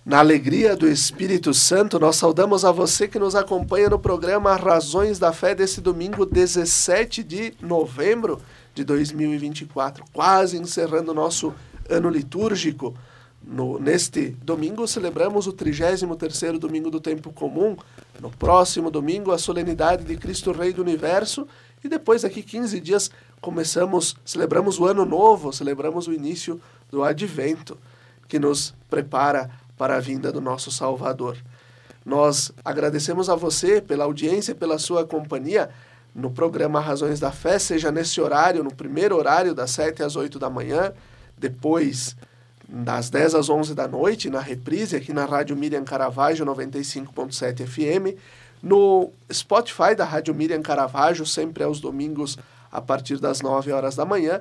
Na alegria do Espírito Santo, nós saudamos a você que nos acompanha no programa Razões da Fé desse domingo 17 de novembro de 2024, quase encerrando o nosso ano litúrgico. Neste domingo celebramos o 33º domingo do tempo comum. No próximo domingo, a solenidade de Cristo Rei do Universo. E depois, daqui 15 dias, celebramos o Ano Novo, celebramos o início do Advento, que nos prepara para a vinda do nosso Salvador. Nós agradecemos a você pela audiência, pela sua companhia no programa Razões da Fé, seja nesse horário, no primeiro horário, das 7 às 8 da manhã, depois das 10 às 11 da noite, na reprise aqui na Rádio Miriam Caravaggio 95.7 FM, no Spotify da Rádio Miriam Caravaggio, sempre aos domingos a partir das 9 horas da manhã,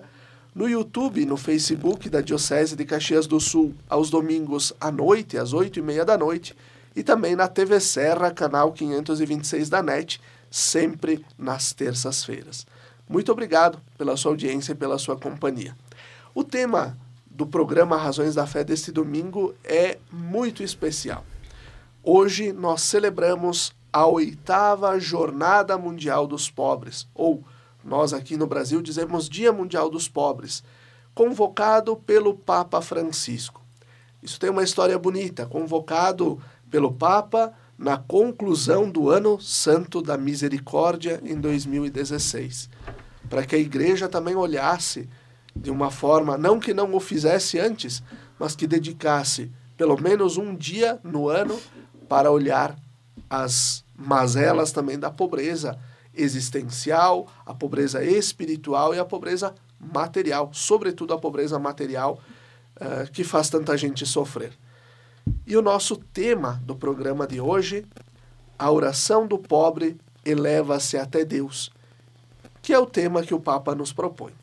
no YouTube, no Facebook da Diocese de Caxias do Sul, aos domingos à noite, às 8h30 da noite, e também na TV Serra, canal 526 da NET, sempre nas terças-feiras. Muito obrigado pela sua audiência e pela sua companhia. O tema do programa Razões da Fé deste domingo é muito especial. Hoje nós celebramos a 8ª Jornada Mundial dos Pobres, ou nós aqui no Brasil dizemos Dia Mundial dos Pobres, convocado pelo Papa Francisco. Isso tem uma história bonita, convocado pelo Papa na conclusão do Ano Santo da Misericórdia em 2016, para que a Igreja também olhasse de uma forma, não que não o fizesse antes, mas que dedicasse pelo menos um dia no ano para olhar as mazelas também da pobreza existencial, a pobreza espiritual e a pobreza material, sobretudo a pobreza material que faz tanta gente sofrer. E o nosso tema do programa de hoje, a oração do pobre eleva-se até Deus, que é o tema que o Papa nos propõe.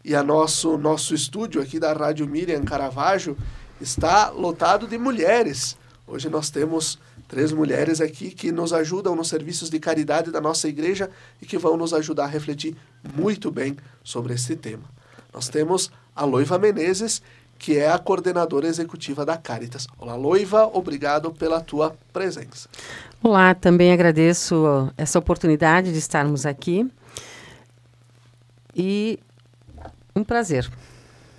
E nosso estúdio aqui da Rádio Miriam Caravaggio está lotado de mulheres. Hoje nós temos 3 mulheres aqui que nos ajudam nos serviços de caridade da nossa igreja e que vão nos ajudar a refletir muito bem sobre esse tema. Nós temos a Loiva Menezes, que é a coordenadora executiva da Caritas. Olá, Loiva, obrigado pela tua presença. Olá, também agradeço essa oportunidade de estarmos aqui e um prazer.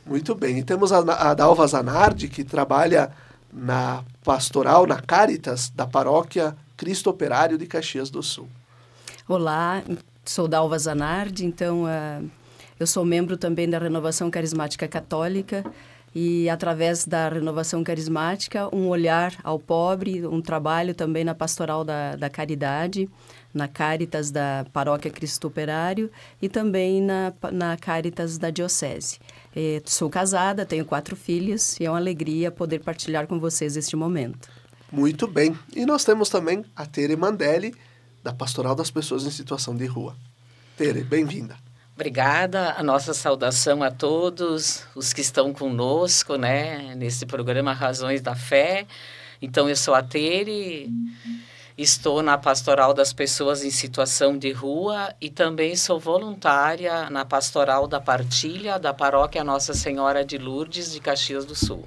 Muito bem, e temos a Dalva Zanardi, que trabalha na pastoral, na Caritas da paróquia Cristo Operário de Caxias do Sul. Olá, sou Dalva Zanardi, então eu sou membro também da Renovação Carismática Católica e através da Renovação Carismática um olhar ao pobre, um trabalho também na pastoral da caridade, na Caritas da paróquia Cristo Operário e também na Caritas da Diocese. Sou casada, tenho 4 filhos e é uma alegria poder partilhar com vocês este momento. Muito bem. E nós temos também a Tere Mandelli, da Pastoral das Pessoas em Situação de Rua. Tere, bem-vinda. Obrigada, a nossa saudação a todos os que estão conosco, né, nesse programa Razões da Fé. Então, eu sou a Tere, estou na Pastoral das Pessoas em Situação de Rua e também sou voluntária na Pastoral da Partilha da Paróquia Nossa Senhora de Lourdes de Caxias do Sul.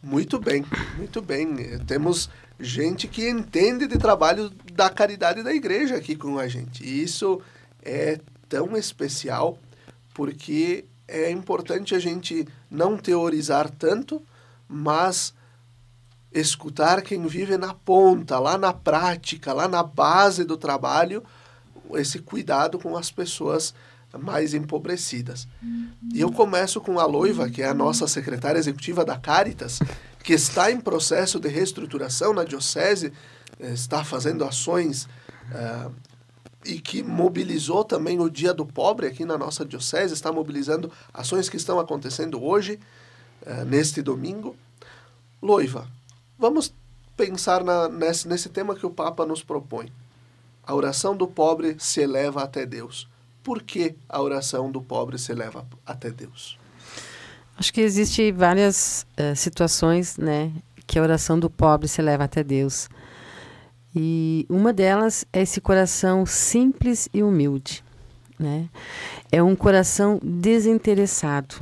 Muito bem, muito bem. Temos gente que entende de trabalho da caridade da igreja aqui com a gente. E isso é tão especial porque é importante a gente não teorizar tanto, mas escutar quem vive na ponta, lá na prática, lá na base do trabalho, esse cuidado com as pessoas mais empobrecidas. E eu começo com a Loiva, que é a nossa secretária executiva da Caritas, que está em processo de reestruturação na Diocese, está fazendo ações e que mobilizou também o Dia do Pobre aqui na nossa Diocese, está mobilizando ações que estão acontecendo hoje, neste domingo. Loiva, vamos pensar nesse tema que o Papa nos propõe. A oração do pobre se eleva até Deus. Por que a oração do pobre se eleva até Deus? Acho que existem várias situações, né, que a oração do pobre se eleva até Deus. E uma delas é esse coração simples e humilde, né? É um coração desinteressado.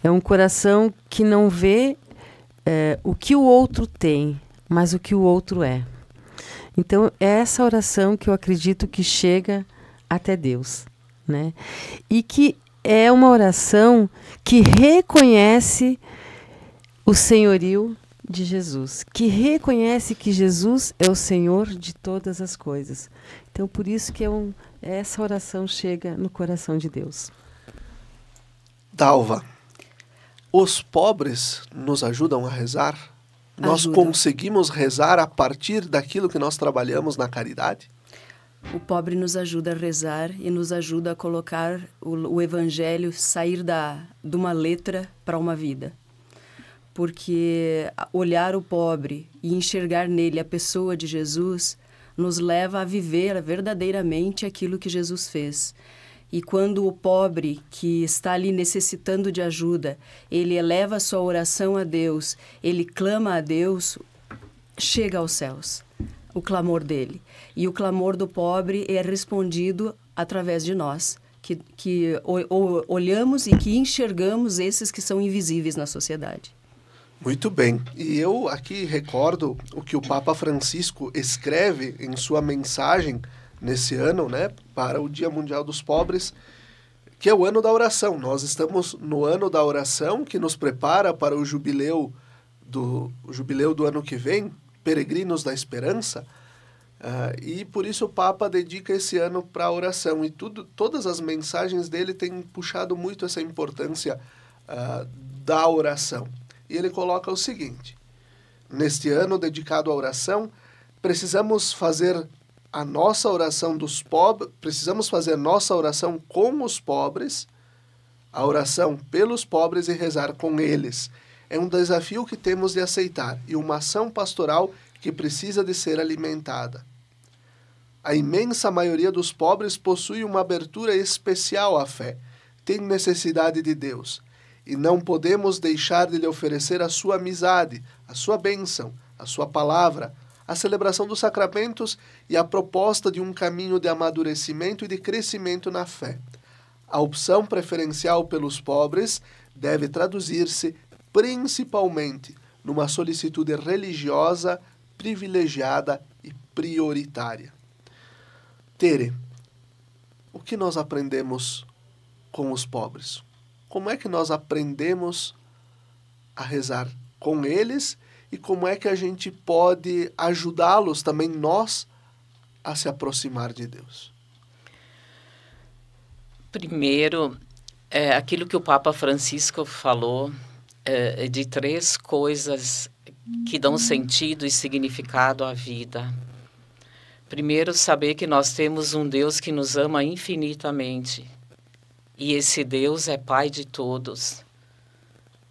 É um coração que não vê o que o outro tem, mas o que o outro é. Então, é essa oração que eu acredito que chega até Deus, né? E que é uma oração que reconhece o senhorio de Jesus, que reconhece que Jesus é o Senhor de todas as coisas. Então, por isso que essa oração chega no coração de Deus. Dalva, os pobres nos ajudam a rezar? Nós conseguimos rezar a partir daquilo que nós trabalhamos na caridade? O pobre nos ajuda a rezar e nos ajuda a colocar o evangelho, sair de uma letra para uma vida. Porque olhar o pobre e enxergar nele a pessoa de Jesus nos leva a viver verdadeiramente aquilo que Jesus fez. E quando o pobre que está ali necessitando de ajuda, ele eleva a sua oração a Deus, ele clama a Deus, chega aos céus o clamor dele. E o clamor do pobre é respondido através de nós, que olhamos e que enxergamos esses que são invisíveis na sociedade. Muito bem. E eu aqui recordo o que o Papa Francisco escreve em sua mensagem nesse ano, né, para o Dia Mundial dos Pobres, que é o ano da oração. Nós estamos no ano da oração, que nos prepara para o jubileu do ano que vem, Peregrinos da Esperança, e por isso o Papa dedica esse ano para a oração. E todas as mensagens dele têm puxado muito essa importância da oração. E ele coloca o seguinte: neste ano dedicado à oração, precisamos fazer a nossa oração dos pobres, precisamos fazer nossa oração com os pobres, a oração pelos pobres e rezar com eles. É um desafio que temos de aceitar e uma ação pastoral que precisa de ser alimentada. A imensa maioria dos pobres possui uma abertura especial à fé, tem necessidade de Deus, e não podemos deixar de lhe oferecer a sua amizade, a sua bênção, a sua palavra, a celebração dos sacramentos e a proposta de um caminho de amadurecimento e de crescimento na fé. A opção preferencial pelos pobres deve traduzir-se principalmente numa solicitude religiosa, privilegiada e prioritária. Tere, o que nós aprendemos com os pobres? Como é que nós aprendemos a rezar com eles e como é que a gente pode ajudá-los também, nós, a se aproximar de Deus? Primeiro, aquilo que o Papa Francisco falou, de 3 coisas que dão sentido e significado à vida. Primeiro, saber que nós temos um Deus que nos ama infinitamente. E esse Deus é Pai de todos.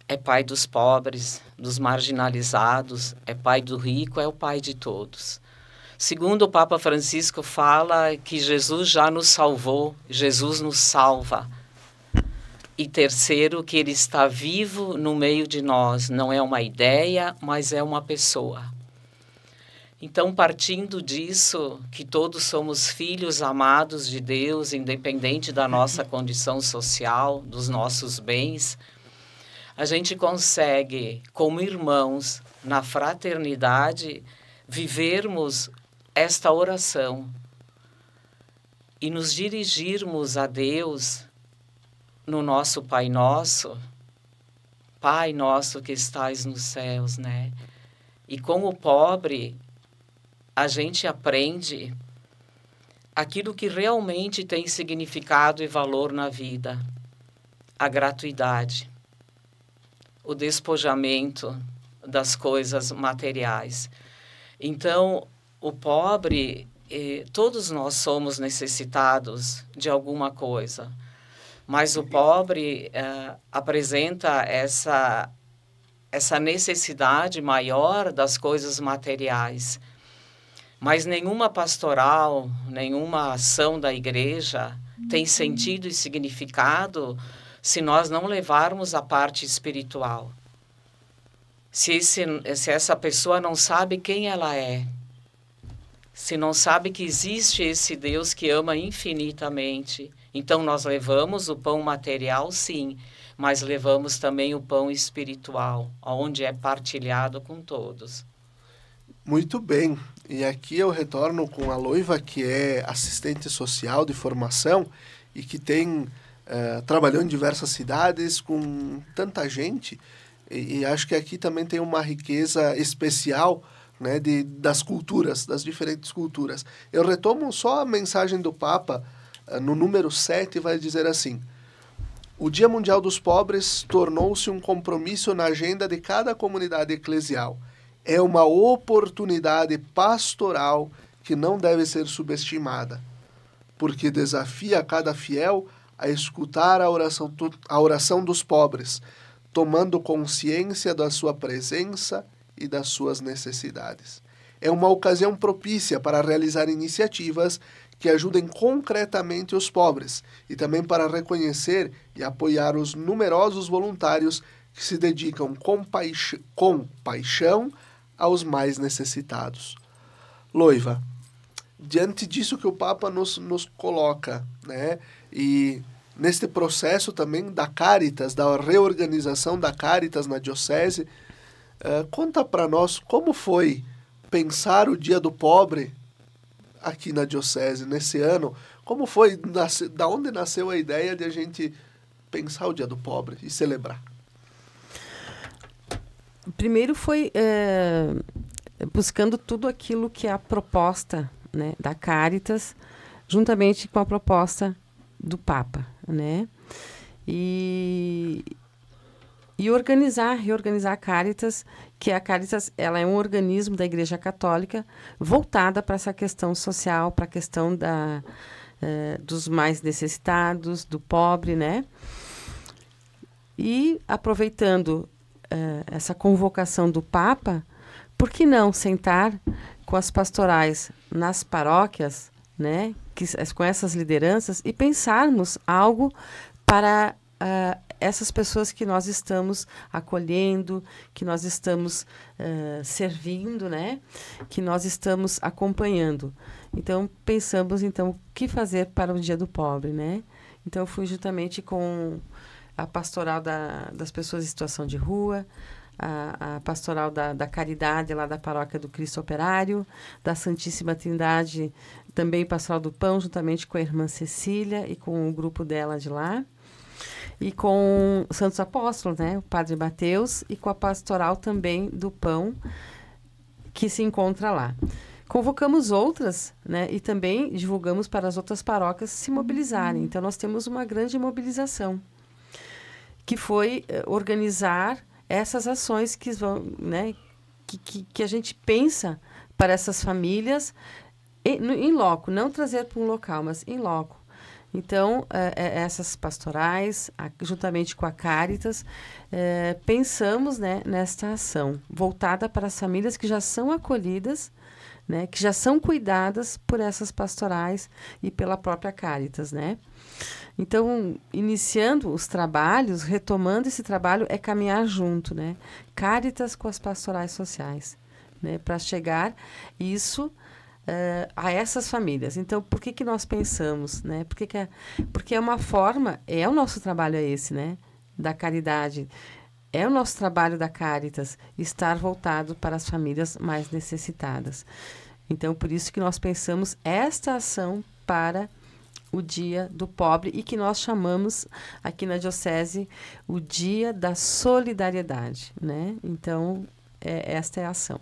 É Pai dos pobres, dos marginalizados, é Pai do rico, é o Pai de todos. Segundo, o Papa Francisco fala que Jesus já nos salvou, Jesus nos salva. E terceiro, que Ele está vivo no meio de nós, não é uma ideia, mas é uma pessoa. Então, partindo disso, que todos somos filhos amados de Deus, independente da nossa condição social, dos nossos bens, a gente consegue, como irmãos, na fraternidade, vivermos esta oração e nos dirigirmos a Deus no nosso Pai Nosso, Pai Nosso que estais nos céus, né? E com o pobre, a gente aprende aquilo que realmente tem significado e valor na vida, a gratuidade, o despojamento das coisas materiais. Então, o pobre, todos nós somos necessitados de alguma coisa, mas o pobre apresenta essa necessidade maior das coisas materiais. Mas nenhuma pastoral, nenhuma ação da igreja tem sentido e significado se nós não levarmos a parte espiritual. Se essa pessoa não sabe quem ela é, se não sabe que existe esse Deus que ama infinitamente. Então nós levamos o pão material, sim, mas levamos também o pão espiritual, onde é partilhado com todos. Muito bem. E aqui eu retorno com a Loiva, que é assistente social de formação e que tem trabalhou em diversas cidades com tanta gente. E acho que aqui também tem uma riqueza especial, né, das culturas, das diferentes culturas. Eu retomo só a mensagem do Papa, no número 7, vai dizer assim: o Dia Mundial dos Pobres tornou-se um compromisso na agenda de cada comunidade eclesial. É uma oportunidade pastoral que não deve ser subestimada, porque desafia cada fiel a escutar a oração dos pobres, tomando consciência da sua presença e das suas necessidades. É uma ocasião propícia para realizar iniciativas que ajudem concretamente os pobres e também para reconhecer e apoiar os numerosos voluntários que se dedicam com paixão aos mais necessitados. Loiva, diante disso que o Papa nos coloca, né, e neste processo também da Caritas, da reorganização da Caritas na Diocese, conta para nós como foi pensar o Dia do Pobre aqui na Diocese, nesse ano. Como foi, da onde nasceu a ideia de a gente pensar o Dia do Pobre e celebrar? Primeiro foi buscando tudo aquilo que é a proposta, né, da Caritas, juntamente com a proposta do Papa, né? E reorganizar a Caritas, que a Caritas ela é um organismo da Igreja Católica voltada para essa questão social, para a questão dos mais necessitados, do pobre, né? E aproveitando essa convocação do Papa, por que não sentar com as pastorais nas paróquias, né, com essas lideranças, e pensarmos algo para essas pessoas que nós estamos acolhendo, que nós estamos servindo, né, que nós estamos acompanhando. Então, pensamos, então, o que fazer para o Dia do Pobre, né? Então, eu fui juntamente com a pastoral das pessoas em situação de rua, a pastoral da Caridade, lá da Paróquia do Cristo Operário, da Santíssima Trindade, também pastoral do Pão, juntamente com a irmã Cecília e com o grupo dela de lá, e com Santos Apóstolos, né, o Padre Mateus, e com a pastoral também do Pão, que se encontra lá. Convocamos outras, né, e também divulgamos para as outras paróquias se mobilizarem. Então, nós temos uma grande mobilização, que foi organizar essas ações que vão, né, que a gente pensa para essas famílias em loco, não trazer para um local, mas em loco. Então, essas pastorais, juntamente com a Caritas, pensamos, né, nesta ação voltada para as famílias que já são acolhidas, né, que já são cuidadas por essas pastorais e pela própria Caritas, né? Então, iniciando os trabalhos, retomando esse trabalho, é caminhar junto, né? Caritas com as pastorais sociais, né? Para chegar isso a essas famílias. Então, por que nós pensamos, né? Porque é uma forma, o nosso trabalho é esse, né? Da caridade. É o nosso trabalho da Caritas estar voltado para as famílias mais necessitadas. Então, por isso que nós pensamos esta ação para o Dia do Pobre e que nós chamamos aqui na Diocese o Dia da Solidariedade, né? Então, esta é a ação.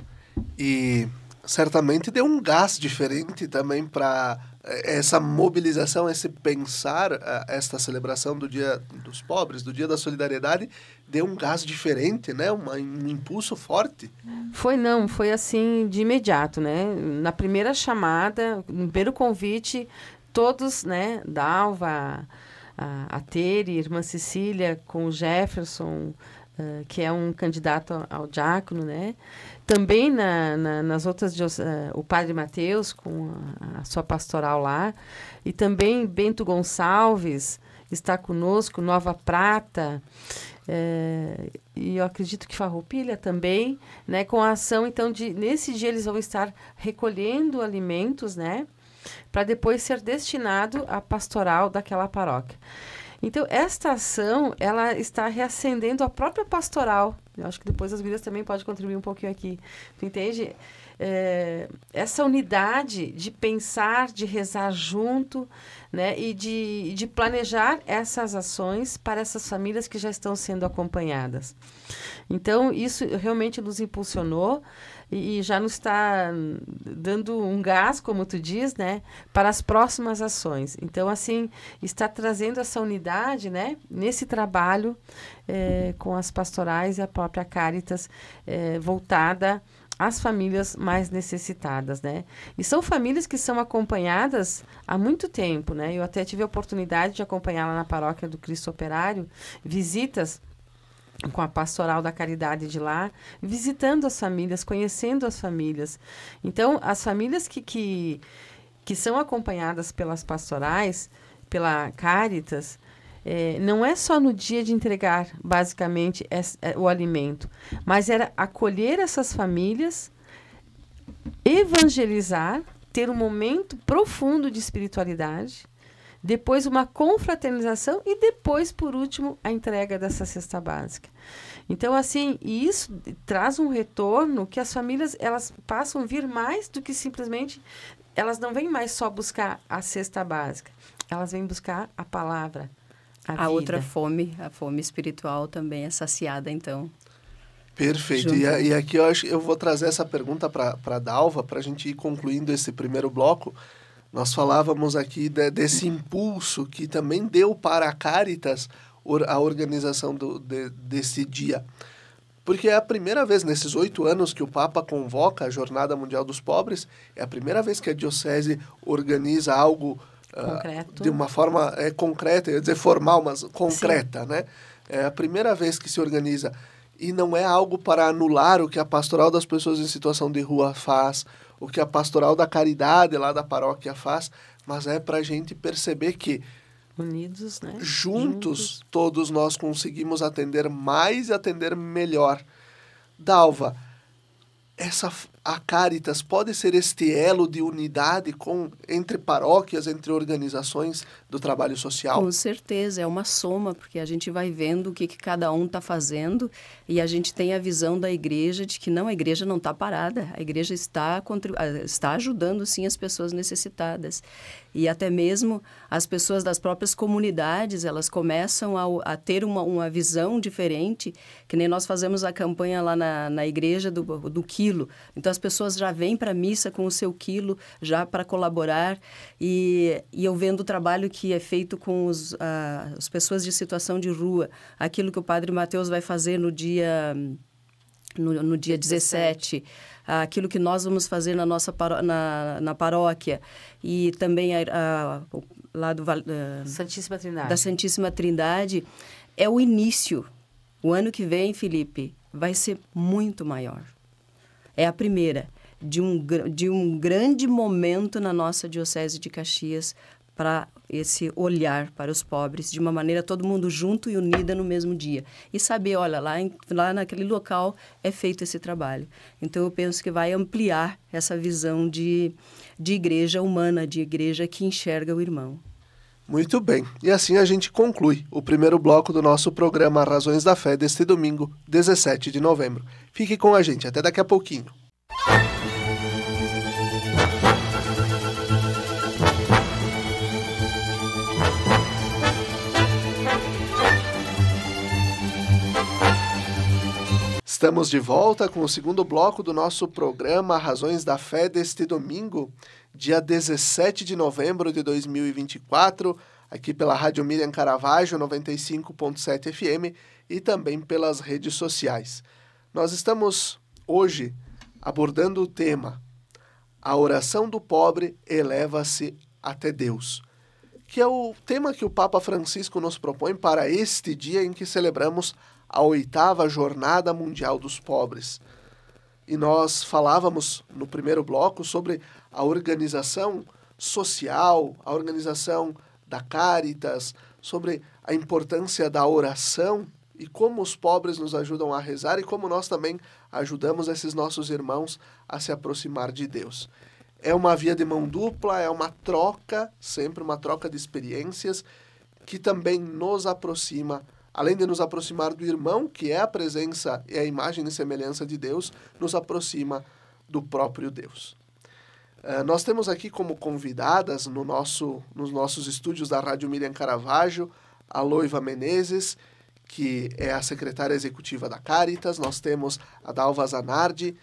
E certamente deu um gás diferente também para essa mobilização, esse pensar, esta celebração do Dia dos Pobres, do Dia da Solidariedade, deu um gás diferente, né? Um impulso forte. Foi assim de imediato, né? Na primeira chamada, no primeiro convite, todos, né, Dalva, a Tere, a irmã Cecília, com o Jefferson, que é um candidato ao diácono, né? Também nas outras, o Padre Mateus, com a sua pastoral lá, e também Bento Gonçalves está conosco, Nova Prata, e eu acredito que Farroupilha também, né, com a ação, então, nesse dia eles vão estar recolhendo alimentos, né, para depois ser destinado à pastoral daquela paróquia. Então, esta ação, ela está reacendendo a própria pastoral. Eu acho que depois as gurias também podem contribuir um pouquinho aqui. Tu entende? Essa unidade de pensar, de rezar junto, né? E de planejar essas ações para essas famílias que já estão sendo acompanhadas. Então, isso realmente nos impulsionou e já nos está dando um gás, como tu diz, né, para as próximas ações. Então, assim, está trazendo essa unidade, né, nesse trabalho com as pastorais e a própria Caritas voltada às famílias mais necessitadas, né? E são famílias que são acompanhadas há muito tempo, né? Eu até tive a oportunidade de acompanhar lá na paróquia do Cristo Operário, visitas com a pastoral da caridade de lá, visitando as famílias, conhecendo as famílias. Então, as famílias que são acompanhadas pelas pastorais, pela Caritas, não é só no dia de entregar, basicamente, o alimento, mas era acolher essas famílias, evangelizar, ter um momento profundo de espiritualidade, depois uma confraternização e depois, por último, a entrega dessa cesta básica. Então, assim, e isso traz um retorno que as famílias, elas passam a vir mais do que simplesmente, elas não vêm mais só buscar a cesta básica, elas vêm buscar a palavra, a outra fome, a fome espiritual também é saciada, então. Perfeito. E aqui eu vou trazer essa pergunta para a Dalva, para a gente ir concluindo esse primeiro bloco. Nós falávamos aqui desse impulso que também deu para a Caritas a organização desse dia. Porque é a primeira vez, nesses 8 anos que o Papa convoca a Jornada Mundial dos Pobres, é a primeira vez que a Diocese organiza algo de uma forma concreta, eu ia dizer formal, mas concreta, sim, né? É a primeira vez que se organiza. E não é algo para anular o que a Pastoral das Pessoas em Situação de Rua faz, o que a Pastoral da Caridade lá da paróquia faz, mas é para a gente perceber que unidos, né? Juntos, todos nós conseguimos atender mais e atender melhor. Dalva, a Caritas pode ser este elo de unidade entre paróquias, entre organizações do trabalho social? Com certeza, é uma soma, porque a gente vai vendo o que cada um está fazendo e a gente tem a visão da igreja de que a igreja não está parada, a igreja está ajudando, sim, as pessoas necessitadas. E até mesmo as pessoas das próprias comunidades, elas começam a ter uma visão diferente, que nem nós fazemos a campanha lá na igreja do quilo. Então, as pessoas já vêm para a missa com o seu quilo, já para colaborar. E eu vendo o trabalho que é feito com as pessoas de situação de rua, aquilo que o Padre Mateus vai fazer no dia 17, aquilo que nós vamos fazer na nossa na paróquia, e também lá Santíssima Trindade. Da Santíssima Trindade, é o início. O ano que vem, Felipe, vai ser muito maior. É a primeira de um grande momento na nossa Diocese de Caxias para esse olhar para os pobres, de uma maneira todo mundo junto e unida no mesmo dia. E saber, olha, lá naquele local é feito esse trabalho. Então, eu penso que vai ampliar essa visão de igreja humana, de igreja que enxerga o irmão. Muito bem. E assim a gente conclui o primeiro bloco do nosso programa Razões da Fé deste domingo, 17 de novembro. Fique com a gente. Até daqui a pouquinho. Estamos de volta com o segundo bloco do nosso programa Razões da Fé deste domingo, dia 17 de novembro de 2024, aqui pela Rádio Miriam Caravaggio 95.7 FM e também pelas redes sociais. Nós estamos hoje abordando o tema A Oração do Pobre Eleva-se até Deus, que é o tema que o Papa Francisco nos propõe para este dia em que celebramos a 8ª Jornada Mundial dos Pobres. E nós falávamos no primeiro bloco sobre a organização social, a organização da Caritas, sobre a importância da oração e como os pobres nos ajudam a rezar e como nós também ajudamos esses nossos irmãos a se aproximar de Deus. É uma via de mão dupla, é uma troca, sempre uma troca de experiências que também nos aproxima, além de nos aproximar do irmão, que é a presença e a imagem e semelhança de Deus, nos aproxima do próprio Deus. Nós temos aqui como convidadas nos nossos estúdios da Rádio Miriam Caravaggio a Loiva Menezes, que é a secretária executiva da Caritas. Nós temos a Dalva Zanardi,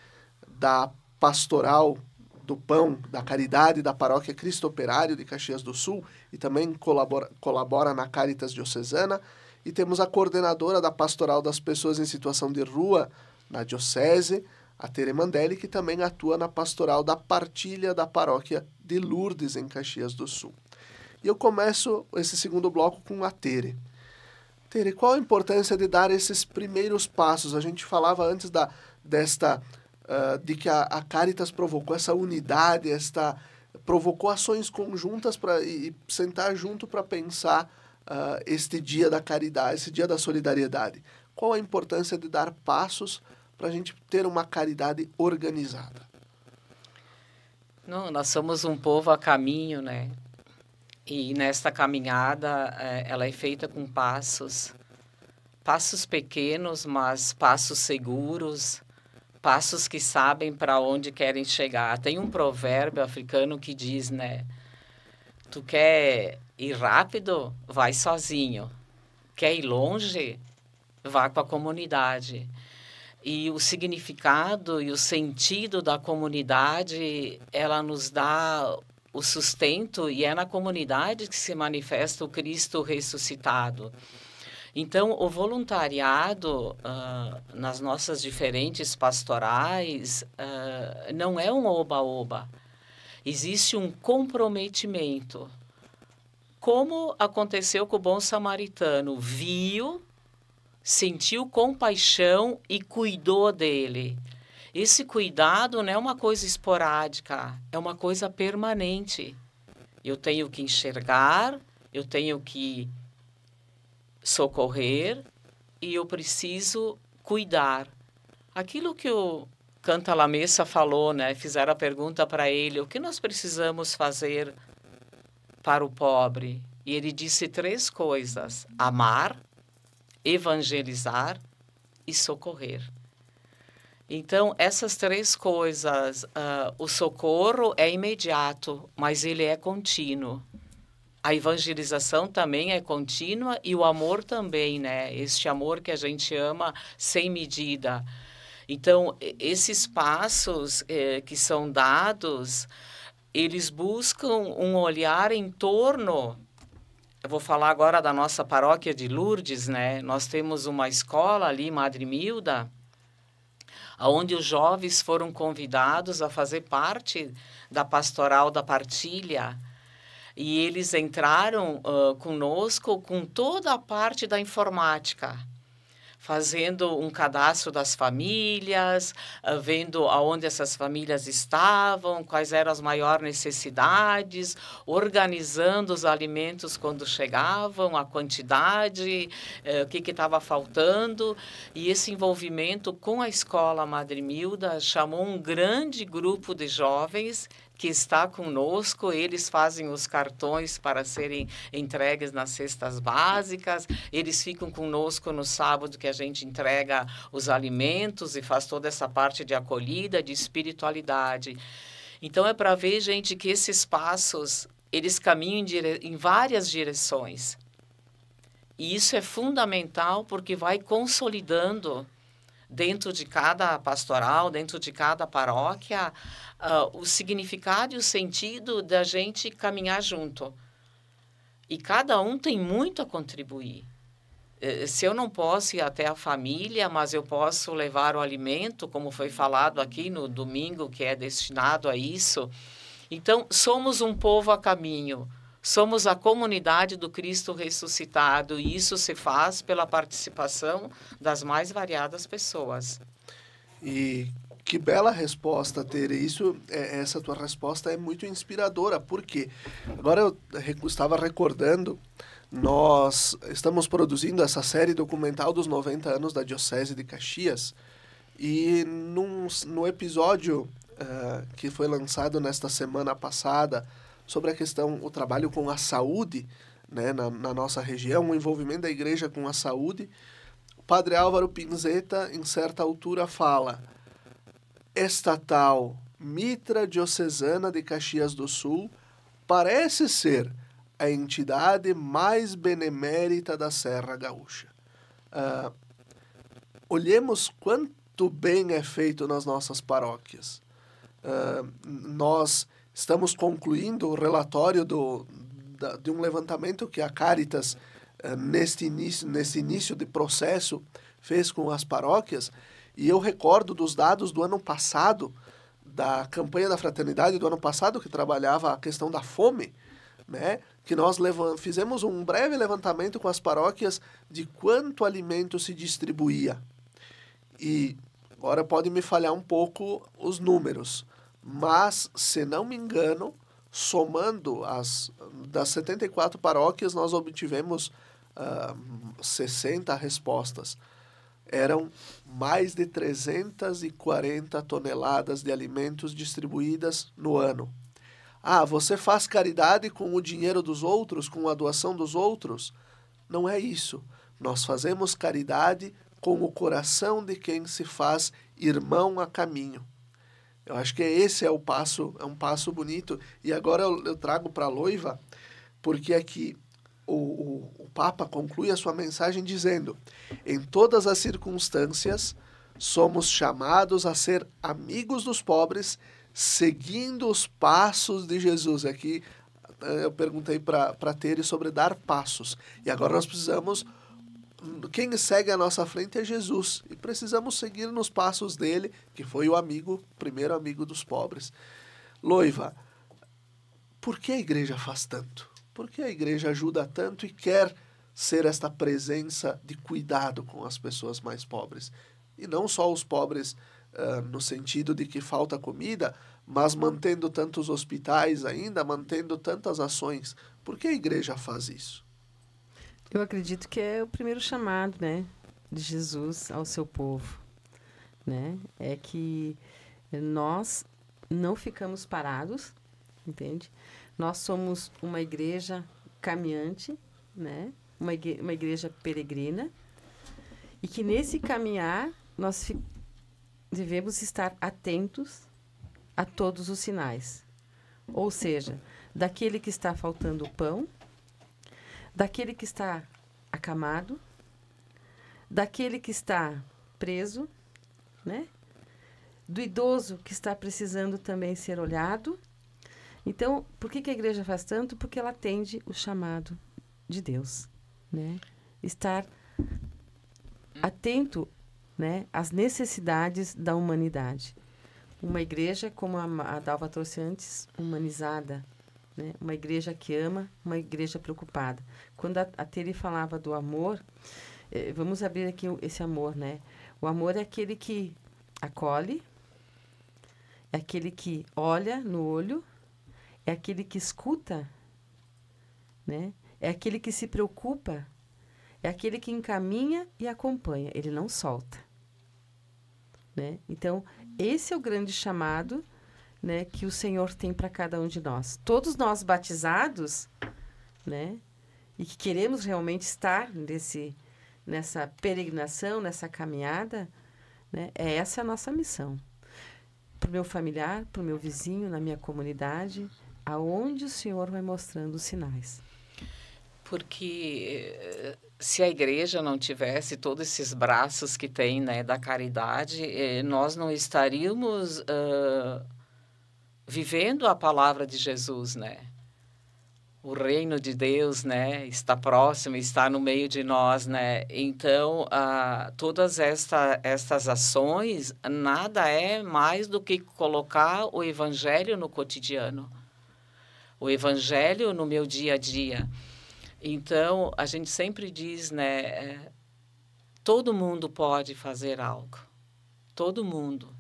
da Pastoral do Pão, da Caridade, da Paróquia Cristo Operário de Caxias do Sul, e também colabora na Caritas Diocesana. E temos a coordenadora da Pastoral das Pessoas em Situação de Rua na Diocese, a Tere Mandelli, que também atua na Pastoral da Partilha da Paróquia de Lourdes, em Caxias do Sul. E eu começo esse segundo bloco com a Tere. Tere, qual a importância de dar esses primeiros passos? A gente falava antes de que a Caritas provocou essa unidade, provocou ações conjuntas e sentar junto para pensar este dia da caridade, esse dia da solidariedade. Qual a importância de dar passos para a gente ter uma caridade organizada? Não, nós somos um povo a caminho, né? E nesta caminhada, ela é feita com passos pequenos, mas passos seguros, passos que sabem para onde querem chegar. Tem um provérbio africano que diz, né? Tu quer ir rápido? Vai sozinho. Quer ir longe? Vá com a comunidade. E o significado e o sentido da comunidade, ela nos dá o sustento, e é na comunidade que se manifesta o Cristo ressuscitado. Então, o voluntariado nas nossas diferentes pastorais não é um oba-oba. Existe um comprometimento. Como aconteceu com o bom samaritano, viu, sentiu compaixão e cuidou dele. Esse cuidado não é uma coisa esporádica, é uma coisa permanente. Eu tenho que enxergar, eu tenho que socorrer e eu preciso cuidar. Aquilo que o Canta La Messa falou, né? Fizeram a pergunta para ele, o que nós precisamos fazer para o pobre? E ele disse 3 coisas: amar, evangelizar e socorrer. Então, essas 3 coisas, o socorro é imediato, mas ele é contínuo. A evangelização também é contínua e o amor também, né? Este amor que a gente ama sem medida. Então, esses passos que são dados, eles buscam um olhar em torno. Eu vou falar agora da nossa paróquia de Lourdes, né? Nós temos uma escola ali, Madre Milda, onde os jovens foram convidados a fazer parte da pastoral da partilha. E eles entraram conosco com toda a parte da informática, fazendo um cadastro das famílias, vendo aonde essas famílias estavam, quais eram as maiores necessidades, organizando os alimentos quando chegavam, a quantidade, o que estava faltando. E esse envolvimento com a escola Madre Milda chamou um grande grupo de jovens que está conosco. Eles fazem os cartões para serem entregues nas cestas básicas, eles ficam conosco no sábado que a gente entrega os alimentos e faz toda essa parte de acolhida, de espiritualidade. Então é para ver, gente, que esses passos, eles caminham em várias direções. E isso é fundamental porque vai consolidando dentro de cada pastoral, dentro de cada paróquia, o significado e o sentido da gente caminhar junto. E cada um tem muito a contribuir. Se eu não posso ir até a família, mas eu posso levar o alimento, como foi falado aqui no domingo, que é destinado a isso. Então, somos um povo a caminho. Somos a comunidade do Cristo ressuscitado, e isso se faz pela participação das mais variadas pessoas. E Que bela resposta, Tere. Essa tua resposta é muito inspiradora, porque agora eu estava recordando, nós estamos produzindo essa série documental dos 90 anos da Diocese de Caxias, e no episódio que foi lançado nesta semana passada sobre a questão, o trabalho com a saúde, né, na nossa região, o envolvimento da igreja com a saúde, o padre Álvaro Pinzeta, em certa altura, fala: esta tal Mitra Diocesana de Caxias do Sul parece ser a entidade mais benemérita da Serra Gaúcha. Olhemos quanto bem é feito nas nossas paróquias. Nós estamos concluindo o relatório de um levantamento que a Caritas, nesse início de processo, fez com as paróquias, e eu recordo dos dados do ano passado, da campanha da fraternidade do ano passado, que trabalhava a questão da fome, né? Que nós fizemos um breve levantamento com as paróquias de quanto alimento se distribuía. E agora pode me falhar um pouco os números, mas, se não me engano, somando das 74 paróquias, nós obtivemos 60 respostas. Eram mais de 340 toneladas de alimentos distribuídas no ano. Você faz caridade com o dinheiro dos outros, com a doação dos outros? Não é isso. Nós fazemos caridade com o coração de quem se faz irmão a caminho. Eu acho que esse é um passo bonito. E agora eu trago para a Loiva, porque aqui o Papa conclui a sua mensagem dizendo: em todas as circunstâncias, somos chamados a ser amigos dos pobres, seguindo os passos de Jesus. Aqui eu perguntei para Tere sobre dar passos. E agora nós precisamos... Quem segue à nossa frente é Jesus. E precisamos seguir nos passos dele, que foi o primeiro amigo dos pobres. Loiva, por que a igreja faz tanto? Por que a igreja ajuda tanto e quer ser esta presença de cuidado com as pessoas mais pobres? E não só os pobres no sentido de que falta comida, mas mantendo tantos hospitais ainda, mantendo tantas ações. Por que a igreja faz isso? Eu acredito que é o primeiro chamado, né, de Jesus ao seu povo, né? É que nós não ficamos parados, entende? Nós somos uma igreja caminhante, né? Uma igreja peregrina, e que nesse caminhar nós devemos estar atentos a todos os sinais. Ou seja, daquele que está faltando o pão, daquele que está acamado, daquele que está preso, né? Do idoso que está precisando também ser olhado. Então, por que a igreja faz tanto? Porque ela atende o chamado de Deus, né? Estar atento, né, às necessidades da humanidade. Uma igreja, como a Dalva trouxe antes, humanizada, né? Uma igreja que ama, uma igreja preocupada. Quando a Tere falava do amor, vamos abrir aqui esse amor, né? O amor é aquele que acolhe, é aquele que olha no olho, é aquele que escuta, né? É aquele que se preocupa, é aquele que encaminha e acompanha. Ele não solta, né? Então, esse é o grande chamado, né, que o Senhor tem para cada um de nós. Todos nós batizados, né, e que queremos realmente estar nessa peregrinação, nessa caminhada, né, essa é a nossa missão. Para o meu familiar, para o meu vizinho, na minha comunidade, aonde o Senhor vai mostrando os sinais. Porque se a igreja não tivesse todos esses braços que tem, né, da caridade, nós não estaríamos vivendo a palavra de Jesus, né? O reino de Deus, né, está próximo, está no meio de nós, né? Então, todas estas ações, nada é mais do que colocar o evangelho no cotidiano. O evangelho no meu dia a dia. Então, a gente sempre diz, né, todo mundo pode fazer algo. Todo mundo.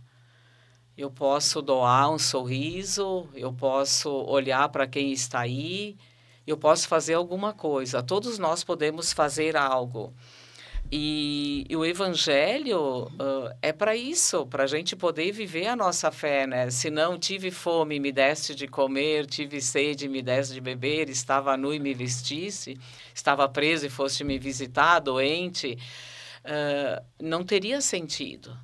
eu posso doar um sorriso, eu posso olhar para quem está aí, eu posso fazer alguma coisa. Todos nós podemos fazer algo. E o Evangelho é para isso, para a gente poder viver a nossa fé, né? Se não, tive fome, me deste de comer, tive sede, me deste de beber, estava nu e me vestisse, estava preso e foste me visitar, doente, não teria sentido,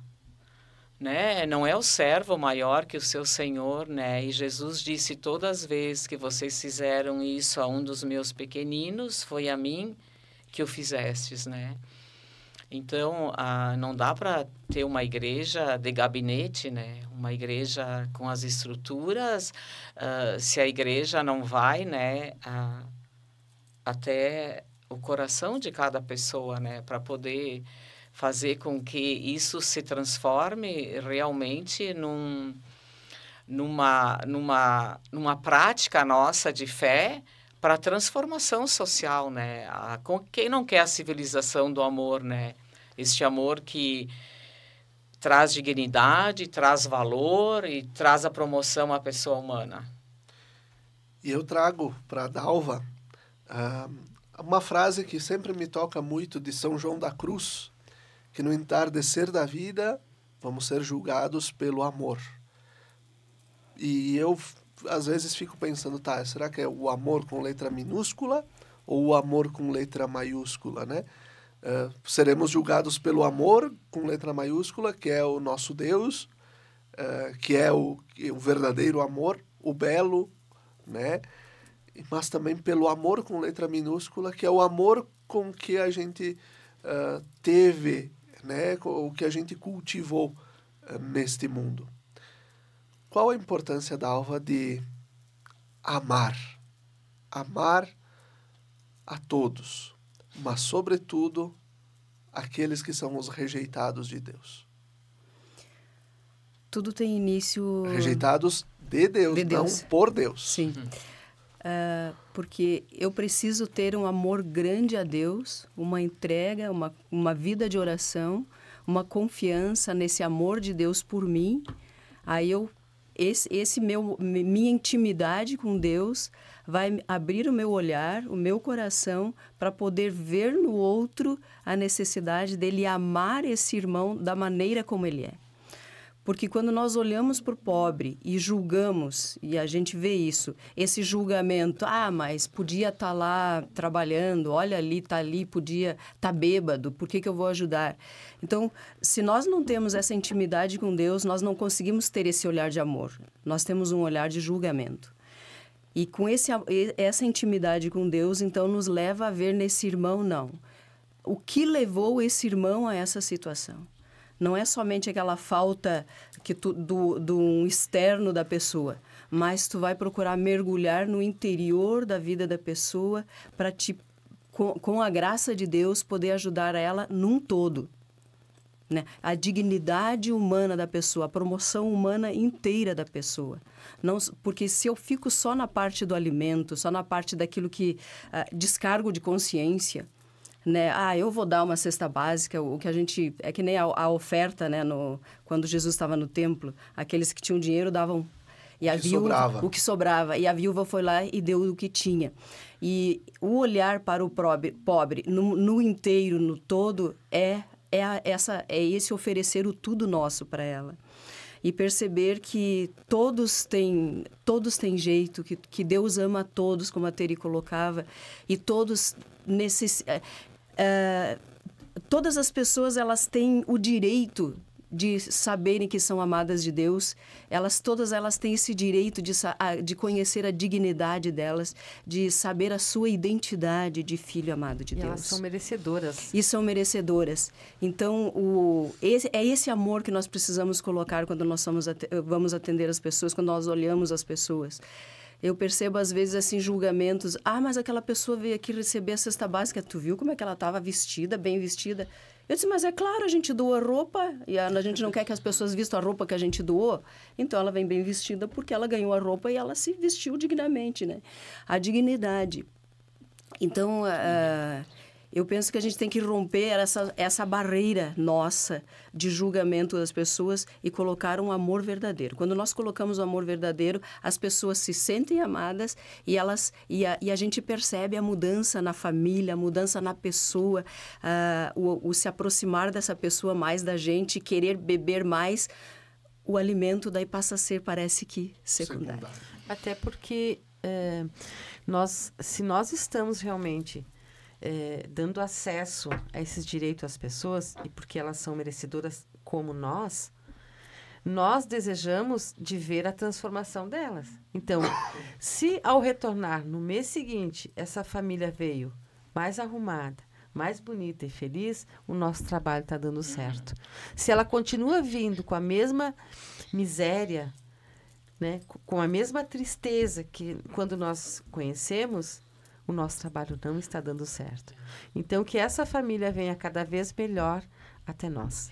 né? Não é o servo maior que o seu Senhor, né? E Jesus disse: todas as vezes que vocês fizeram isso a um dos meus pequeninos, foi a mim que o fizestes, né? Então, não dá para ter uma igreja de gabinete, né? Uma igreja com as estruturas, se a igreja não vai, né, até o coração de cada pessoa, né, para poder fazer com que isso se transforme realmente numa prática nossa de fé, para a transformação social, né? Quem não quer a civilização do amor, né? Este amor que traz dignidade, traz valor e traz a promoção à pessoa humana. E eu trago para a Dalva uma frase que sempre me toca muito, de São João da Cruz, que no entardecer da vida vamos ser julgados pelo amor. E eu às vezes fico pensando, será que é o amor com letra minúscula ou o amor com letra maiúscula, né? Seremos julgados pelo amor com letra maiúscula, que é o nosso Deus, que é o verdadeiro amor, o belo, né? Mas também pelo amor com letra minúscula, que é o amor com que a gente teve, né? O que a gente cultivou neste mundo. Qual a importância, Dalva, de amar? Amar a todos, mas, sobretudo, aqueles que são os rejeitados de Deus. Tudo tem início... Rejeitados de Deus, não por Deus. Sim. Porque eu preciso ter um amor grande a Deus, uma entrega, uma vida de oração, uma confiança nesse amor de Deus por mim. Aí minha intimidade com Deus vai abrir o meu olhar, o meu coração, para poder ver no outro a necessidade dele amar esse irmão da maneira como ele é. Porque quando nós olhamos para o pobre e julgamos, e a gente vê isso, esse julgamento, mas podia estar lá trabalhando, olha ali, podia estar bêbado, por que eu vou ajudar? Então, se nós não temos essa intimidade com Deus, nós não conseguimos ter esse olhar de amor. Nós temos um olhar de julgamento. E com essa intimidade com Deus, então, nos leva a ver nesse irmão, não. O que levou esse irmão a essa situação? Não é somente aquela falta do externo da pessoa, mas tu vai procurar mergulhar no interior da vida da pessoa para, com a graça de Deus, poder ajudar ela num todo. Né? A dignidade humana da pessoa, a promoção humana inteira da pessoa. Não, porque se eu fico só na parte do alimento, só na parte daquilo que... descargo de consciência... Né? Eu vou dar uma cesta básica, o que a gente... É que nem a oferta, né? Quando Jesus estava no templo, aqueles que tinham dinheiro davam... E a viúva, o que sobrava. E a viúva foi lá e deu o que tinha. E o olhar para o pobre no inteiro, no todo, é esse oferecer o tudo nosso para ela. E perceber que todos têm jeito, que Deus ama a todos, como a Teri colocava, e todos todas as pessoas, elas têm o direito de saberem que são amadas de Deus. Todas elas têm esse direito de conhecer a dignidade delas, de saber a sua identidade de filho amado de Deus. Elas são merecedoras. E são merecedoras. Então, é esse amor que nós precisamos colocar quando nós vamos atender as pessoas, quando nós olhamos as pessoas. Eu percebo, às vezes, assim, julgamentos. Mas aquela pessoa veio aqui receber a cesta básica. Tu viu como é que ela estava vestida, bem vestida? Eu disse, mas é claro, a gente doa roupa e a gente não quer que as pessoas vistam a roupa que a gente doou. Então, ela vem bem vestida porque ela ganhou a roupa e ela se vestiu dignamente, né? A dignidade. Então, Eu penso que a gente tem que romper essa barreira nossa de julgamento das pessoas e colocar um amor verdadeiro. Quando nós colocamos o amor verdadeiro, as pessoas se sentem amadas e a gente percebe a mudança na família, a mudança na pessoa, o se aproximar dessa pessoa mais da gente, querer beber mais. O alimento daí passa a ser, parece que, secundário. Até porque se nós estamos realmente dando acesso a esses direitos às pessoas, e porque elas são merecedoras como nós desejamos de ver a transformação delas. Então, se ao retornar no mês seguinte, essa família veio mais arrumada, mais bonita e feliz, o nosso trabalho está dando certo. Se ela continua vindo com a mesma miséria, né, com a mesma tristeza que quando nós conhecemos, o nosso trabalho não está dando certo. Então, que essa família venha cada vez melhor até nós.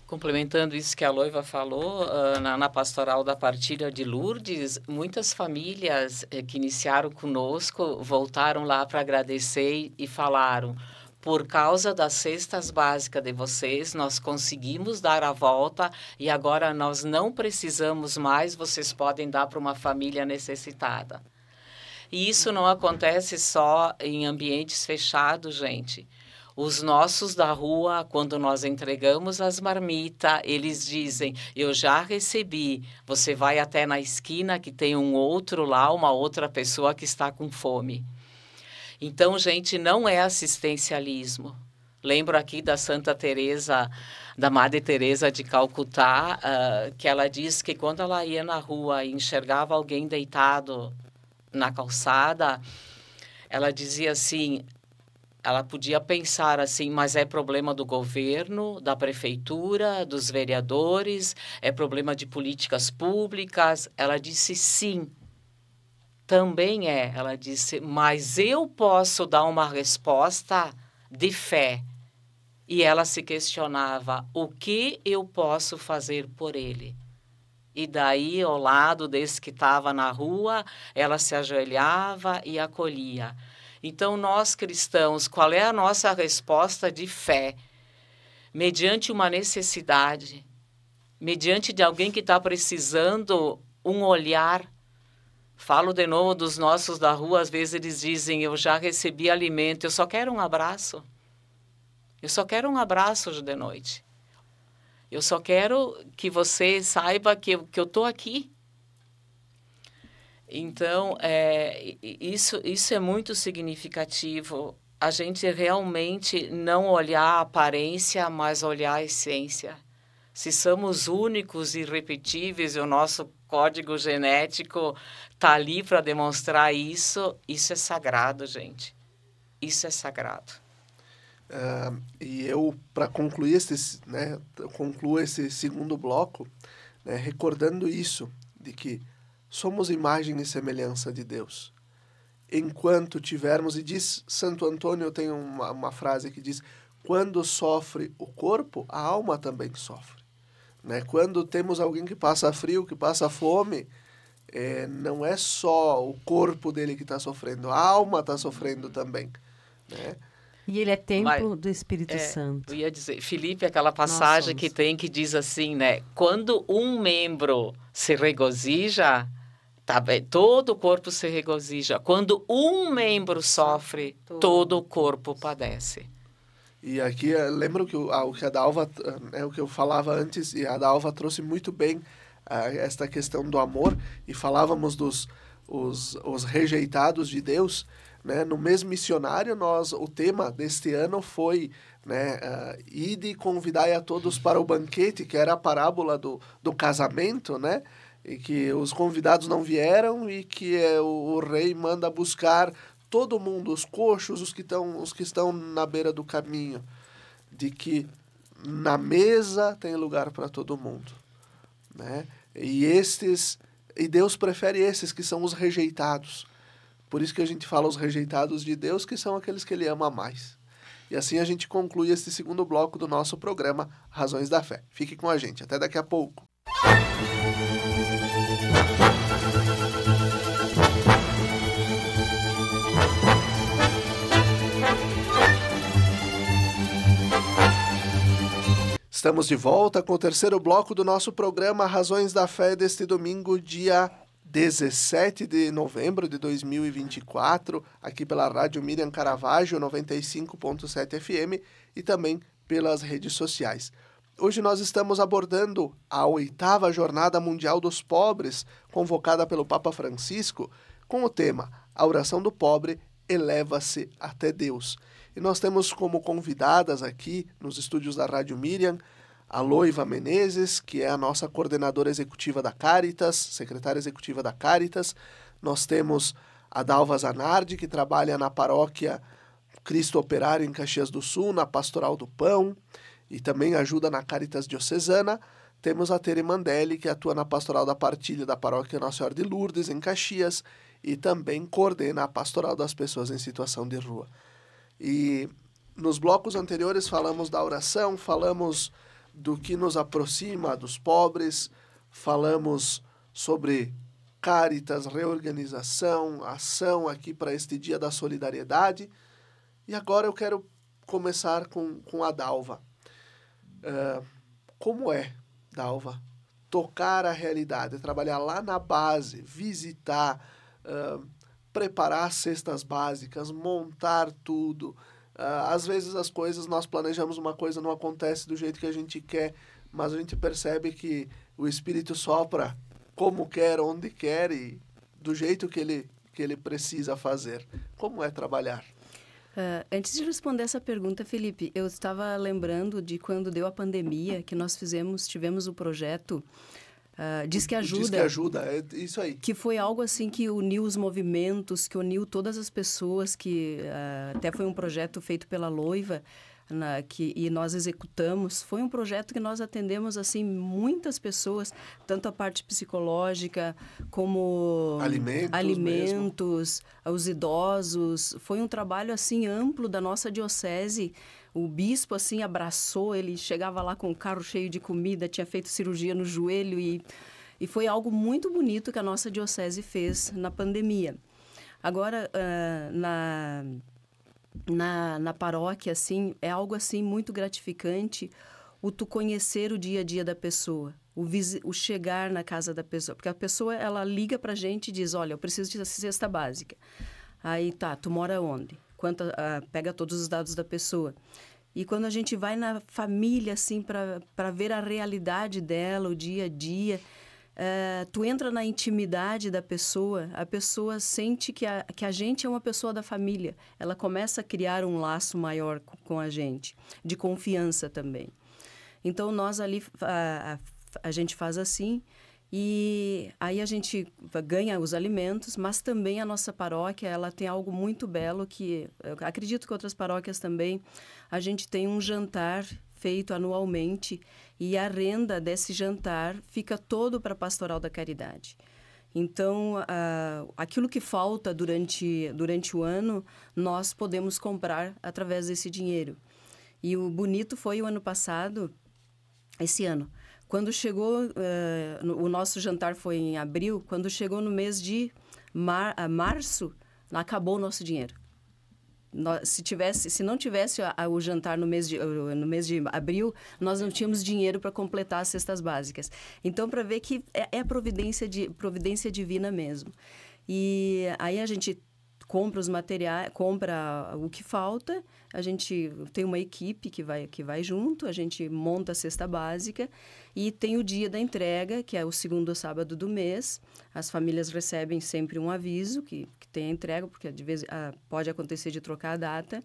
Complementando isso que a Loiva falou, na pastoral da partilha de Lourdes, muitas famílias que iniciaram conosco voltaram lá para agradecer e falaram: por causa das cestas básicas de vocês, nós conseguimos dar a volta e agora nós não precisamos mais, vocês podem dar para uma família necessitada. E isso não acontece só em ambientes fechados, gente. Os nossos da rua, quando nós entregamos as marmitas, eles dizem: eu já recebi, você vai até na esquina que tem um outro lá, uma outra pessoa que está com fome. Então, gente, não é assistencialismo. Lembro aqui da Santa Teresa, da Madre Teresa de Calcutá, que ela diz que quando ela ia na rua e enxergava alguém deitado na calçada, ela dizia assim, ela podia pensar assim, mas é problema do governo, da prefeitura, dos vereadores, é problema de políticas públicas. Ela disse sim, também é. Ela disse, mas eu posso dar uma resposta de fé. E ela se questionava, o que eu posso fazer por ele? E daí, ao lado desse que estava na rua, ela se ajoelhava e acolhia. Então, nós cristãos, qual é a nossa resposta de fé? Mediante uma necessidade, mediante de alguém que está precisando um olhar. Falo de novo dos nossos da rua, às vezes eles dizem, eu já recebi alimento, eu só quero um abraço. Eu só quero um abraço hoje de noite. Eu só quero que você saiba que eu estou aqui. Então, isso é muito significativo. A gente realmente não olhar a aparência, mas olhar a essência. Se somos únicos e irrepetíveis, o nosso código genético está ali para demonstrar isso. Isso é sagrado, gente. Isso é sagrado. E eu, para concluir concluo esse segundo bloco, né, recordando isso, de que somos imagem e semelhança de Deus. Enquanto tivermos, e diz Santo Antônio, tem uma frase que diz, quando sofre o corpo, a alma também sofre. Né? Quando temos alguém que passa frio, que passa fome, não é só o corpo dele que está sofrendo, a alma está sofrendo também. Né? E ele é templo do Espírito Santo. Eu ia dizer, Filipe, aquela passagem que tem que diz assim, né? Quando um membro se regozija, todo o corpo se regozija. Quando um membro sofre, todo o corpo padece. E aqui, lembro que o que a Dalva, o que eu falava antes, e a Dalva trouxe muito bem esta questão do amor, e falávamos dos os rejeitados de Deus. Né? No mês missionário, o tema deste ano foi, né, ide e convidai a todos para o banquete, que era a parábola do casamento, né? E que os convidados não vieram e que o rei manda buscar todo mundo, os coxos, os que estão na beira do caminho, de que na mesa tem lugar para todo mundo. Né? E Deus prefere esses que são os rejeitados. Por isso que a gente fala os rejeitados de Deus, que são aqueles que Ele ama mais. E assim a gente conclui este segundo bloco do nosso programa Razões da Fé. Fique com a gente, até daqui a pouco. Estamos de volta com o terceiro bloco do nosso programa Razões da Fé deste domingo, dia 17 de novembro de 2024, aqui pela Rádio Miriam Caravaggio 95.7 FM e também pelas redes sociais. Hoje nós estamos abordando a 8ª Jornada Mundial dos Pobres, convocada pelo Papa Francisco, com o tema A Oração do Pobre eleva-se até Deus. E nós temos como convidadas aqui nos estúdios da Rádio Miriam a Loiva Menezes, que é a nossa coordenadora executiva da Caritas, secretária executiva da Caritas. Nós temos a Dalva Zanardi, que trabalha na paróquia Cristo Operário em Caxias do Sul, na Pastoral do Pão, e também ajuda na Caritas Diocesana. Temos a Tere Mandelli, que atua na Pastoral da Partilha da paróquia Nossa Senhora de Lourdes, em Caxias, e também coordena a Pastoral das Pessoas em Situação de Rua. E nos blocos anteriores falamos da oração, falamos do que nos aproxima dos pobres, falamos sobre Caritas, reorganização, ação aqui para este Dia da Solidariedade. E agora eu quero começar com a Dalva. Como é, Dalva, tocar a realidade, trabalhar lá na base, visitar, preparar cestas básicas, montar tudo. Às vezes as coisas, nós planejamos uma coisa, não acontece do jeito que a gente quer, mas a gente percebe que o Espírito sopra como quer, onde quer e do jeito que ele precisa fazer. Como é trabalhar? Antes de responder essa pergunta, Felipe, eu estava lembrando de quando deu a pandemia, que nós tivemos o projeto Diz que Ajuda. Diz que Ajuda, é isso aí. Que foi algo assim que uniu os movimentos, que uniu todas as pessoas, que até foi um projeto feito pela Loiva, e nós executamos. Foi um projeto que nós atendemos assim muitas pessoas, tanto a parte psicológica como alimentos, os idosos. Foi um trabalho assim amplo da nossa diocese. O bispo assim abraçou, ele chegava lá com um carro cheio de comida, tinha feito cirurgia no joelho e foi algo muito bonito que a nossa diocese fez na pandemia. Agora, na paróquia, assim, é algo assim muito gratificante o tu conhecer o dia a dia da pessoa, o chegar na casa da pessoa. Porque a pessoa, ela liga pra gente e diz, olha, eu preciso de cesta básica. Aí, tá, tu mora onde? Pega todos os dados da pessoa. E quando a gente vai na família, assim, para ver a realidade dela, o dia a dia, tu entra na intimidade da pessoa, a pessoa sente que a gente é uma pessoa da família. Ela começa a criar um laço maior com a gente, de confiança também. Então, nós ali, a gente faz assim, e aí a gente ganha os alimentos, mas também a nossa paróquia, ela tem algo muito belo que, eu acredito que outras paróquias também, a gente tem um jantar feito anualmente e a renda desse jantar fica todo para a Pastoral da Caridade. Então, aquilo que falta durante o ano, nós podemos comprar através desse dinheiro. E o bonito foi o ano passado, esse ano. Quando chegou, o nosso jantar foi em abril, quando chegou no mês de março, acabou o nosso dinheiro. Se não tivesse o jantar no mês de abril, nós não tínhamos dinheiro para completar as cestas básicas. Então, para ver que é a providência divina mesmo. E aí a gente compra os materiais, compra o que falta, a gente tem uma equipe que vai junto, a gente monta a cesta básica e tem o dia da entrega, que é o segundo sábado do mês. As famílias recebem sempre um aviso que tem a entrega, porque de vez pode acontecer de trocar a data.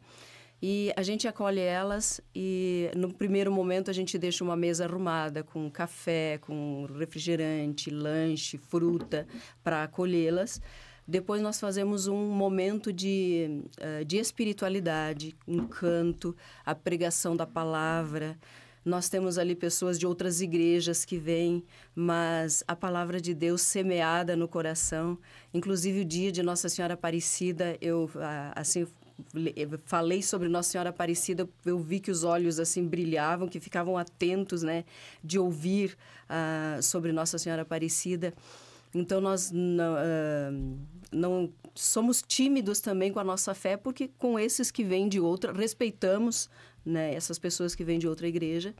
E a gente acolhe elas e no primeiro momento a gente deixa uma mesa arrumada com café, com refrigerante, lanche, fruta para acolhê-las. Depois nós fazemos um momento de espiritualidade, um canto, a pregação da palavra. Nós temos ali pessoas de outras igrejas que vêm, mas a palavra de Deus semeada no coração. Inclusive o dia de Nossa Senhora Aparecida, eu falei sobre Nossa Senhora Aparecida, eu vi que os olhos assim brilhavam, que ficavam atentos, né, de ouvir sobre Nossa Senhora Aparecida. Então, nós não somos tímidos também com a nossa fé, porque com esses que vêm de outra, respeitamos, né, essas pessoas que vêm de outra igreja,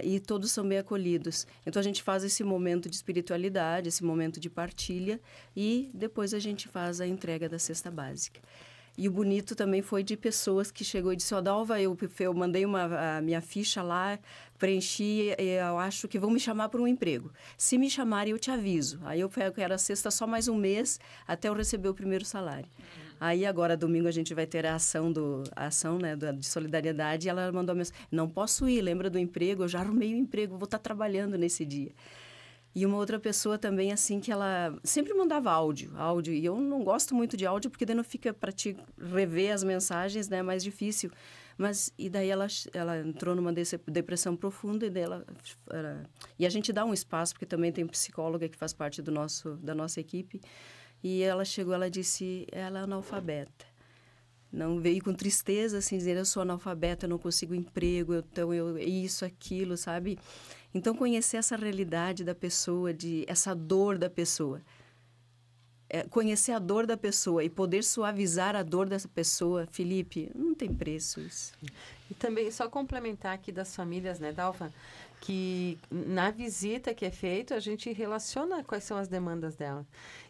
e todos são bem acolhidos. Então a gente faz esse momento de espiritualidade, esse momento de partilha, e depois a gente faz a entrega da cesta básica. E o bonito também foi de pessoas que chegou e disse: Adalva, eu mandei a minha ficha lá, preenchi, eu acho que vão me chamar para um emprego. Se me chamarem, eu te aviso. Aí eu quero a cesta só mais um mês até eu receber o primeiro salário. Aí agora, domingo, a gente vai ter a ação, né, de solidariedade, e ela mandou a mensagem: não posso ir, lembra do emprego? Eu já arrumei o emprego, vou estar trabalhando nesse dia. E uma outra pessoa também, assim, que ela sempre mandava áudio, e eu não gosto muito de áudio, porque daí não fica para te rever as mensagens, né, é mais difícil. E daí ela entrou numa depressão profunda, e a gente dá um espaço, porque também tem psicóloga que faz parte da nossa equipe, e ela chegou, ela disse, ela é analfabeta. Não veio com tristeza, assim, dizer, eu sou analfabeta, eu não consigo emprego, então isso, aquilo, sabe? Então, conhecer essa realidade da pessoa, essa dor da pessoa. Conhecer a dor da pessoa e poder suavizar a dor dessa pessoa, Felipe, não tem preço isso. E também, só complementar aqui das famílias, né, Dalva, que na visita que é feita, a gente relaciona quais são as demandas dela.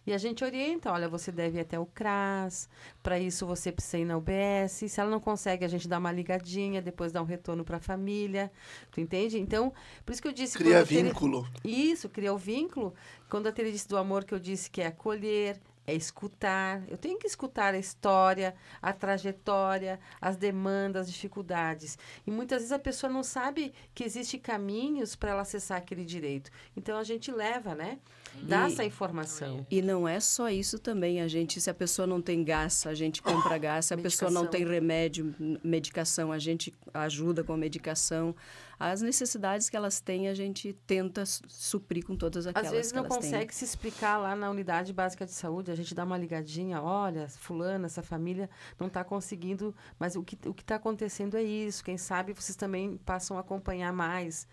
E a gente orienta, olha, você deve ir até o CRAS, para isso você precisa ir na UBS, se ela não consegue, a gente dá uma ligadinha, depois dá um retorno para a família, tu entende? Então, por isso que eu disse... Cria vínculo. Isso, cria o vínculo. Quando a Tere disse do amor, que eu disse que é acolher, é escutar. Eu tenho que escutar a história, a trajetória, as demandas, as dificuldades. E muitas vezes a pessoa não sabe que existem caminhos para ela acessar aquele direito. Então, a gente leva, né? Dá essa informação. E não é só isso também. Se a pessoa não tem gás, a gente compra gás. Se a pessoa não tem remédio, medicação, a gente ajuda com a medicação. As necessidades que elas têm, a gente tenta suprir com todas aquelas que elas têm. Às vezes não consegue têm. Se explicar lá na unidade básica de saúde, a gente dá uma ligadinha, olha, fulana, essa família não está conseguindo, mas o que está acontecendo é isso, quem sabe vocês também passam a acompanhar mais.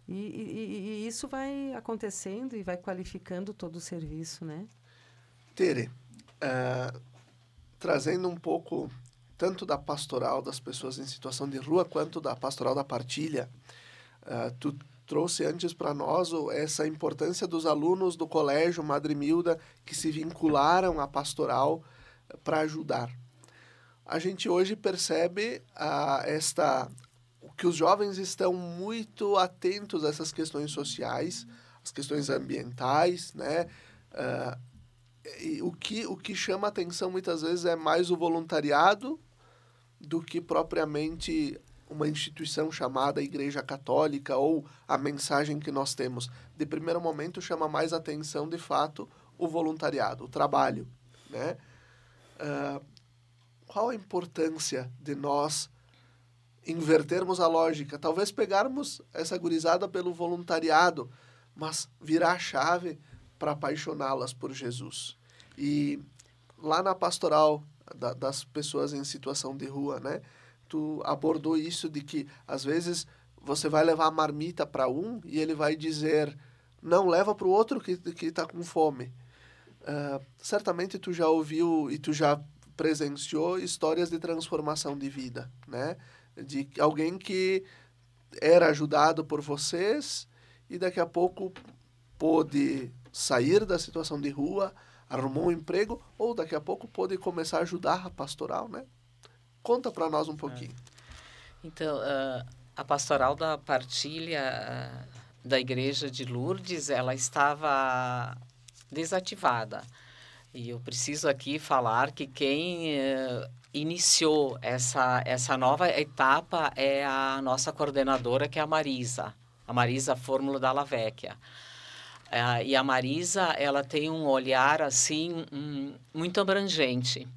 E isso vai acontecendo e vai qualificando todo o serviço, né? Tere, trazendo um pouco tanto da pastoral das pessoas em situação de rua, quanto da pastoral da partilha, tu trouxe antes para nós essa importância dos alunos do colégio Madre Milda que se vincularam à pastoral para ajudar. A gente hoje percebe que os jovens estão muito atentos a essas questões sociais, as questões ambientais, né? E o que chama atenção muitas vezes é mais o voluntariado do que propriamente uma instituição chamada Igreja Católica ou a mensagem que nós temos. De primeiro momento chama mais atenção, de fato, o voluntariado, o trabalho, né? Qual a importância de nós invertermos a lógica? Talvez pegarmos essa gurizada pelo voluntariado, mas virar a chave para apaixoná-las por Jesus. E lá na pastoral das pessoas em situação de rua, né? Tu abordou isso de que, às vezes, você vai levar a marmita para um e ele vai dizer, não, leva para o outro que está com fome. Certamente tu já ouviu e tu já presenciou histórias de transformação de vida, né? De alguém que era ajudado por vocês e daqui a pouco pôde sair da situação de rua, arrumou um emprego, ou daqui a pouco pôde começar a ajudar a pastoral, né? Conta para nós um pouquinho. Então, a pastoral da partilha da Igreja de Lourdes, ela estava desativada. E eu preciso aqui falar que quem iniciou essa nova etapa é a nossa coordenadora, que é a Marisa Fórmula Dalla Vecchia. E a Marisa, ela tem um olhar, assim, muito abrangente.